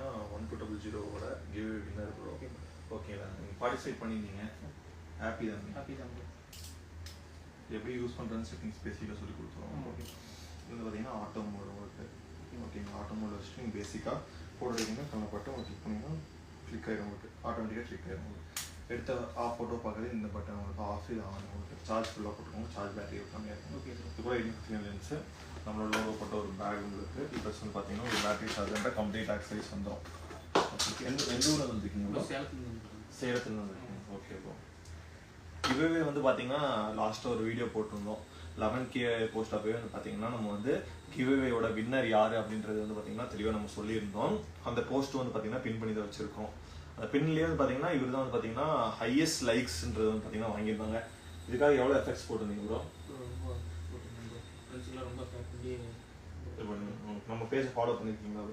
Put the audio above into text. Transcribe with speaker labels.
Speaker 1: பார்த்தீங்கன்னா 1200 giveaway winner bro. ஓகேங்களா, நீங்கள் பார்ட்டிசிபேட் பண்ணியிருந்தீங்க, ஹாப்பி தான். எப்படி யூஸ் பண்ணுறதுன்னு செட்டிங்ஸ் பேசிக்காக சொல்லி கொடுத்துருவோம். இது வந்து பார்த்தீங்கன்னா ஆட்டோ மோட் உங்களுக்கு. ஓகேங்களா, ஆட்டோ மோட் வச்சுட்டு நீங்கள் பேசிக்காக ஃபோட்டோ எடுத்தீங்கன்னா கண்ணப்பட்டு உங்களுக்கு கிளிக் பண்ணிங்கன்னா கிளிக் ஆகிடும், உங்களுக்கு ஆட்டோமேட்டிக்காக கிளிக் ஆகிடும். உங்களுக்கு எடுத்த ஆஃப் ஃபோட்டோ பார்க்குறது இந்த பட்டன் உங்களுக்கு ஆஃப் இது ஆன். உங்களுக்கு சார்ஜ் ஃபுல்லாக போட்டுக்கோங்க, சார்ஜ் பேட்டரி கம்மியாக இருக்கும். ஓகே, இது கூட 8 லென்ஸு, நம்மளோட லோகோ போட்ட ஒரு பேக் உங்களுக்கு. ப்ளஸ் வந்து பார்த்தீங்கன்னா ஒரு பேட்டரி சார்ஜர் கம்ப்ளீட் ஆக்சரிஸ் வந்துடும். எந்த ஊரில் வந்துருக்கீங்களா? சேலத்தில் வந்துருக்கீங்க. Okay bro. கிவ்அவே வந்து பார்த்தீங்கன்னா லாஸ்ட்டாக ஒரு வீடியோ போட்டிருந்தோம் 11K போஸ்ட் அப்பவே வந்து பார்த்தீங்கன்னா நம்ம வந்து கிவ்அவேயோட வின்னர் யார் அப்படின்றது வந்து பார்த்தீங்கன்னா தெளிவாக நம்ம சொல்லியிருந்தோம். அந்த போஸ்ட் வந்து பார்த்தீங்கன்னா பின் பண்ணி தான் வச்சுருக்கோம். அந்த பின்லேயே வந்து பார்த்தீங்கன்னா இவர் தான் வந்து பார்த்தீங்கன்னா ஹையஸ்ட் லைக்ஸ்ன்றது வந்து பார்த்தீங்கன்னா வாங்கியிருந்தாங்க. இதுக்காக எவ்வளோ எஃபெக்ட்ஸ் போட்டிருந்தீங்க ப்ரோ? நம்ம பேஜ் ஃபாலோ பண்ணியிருக்கீங்களா ப்ரோ?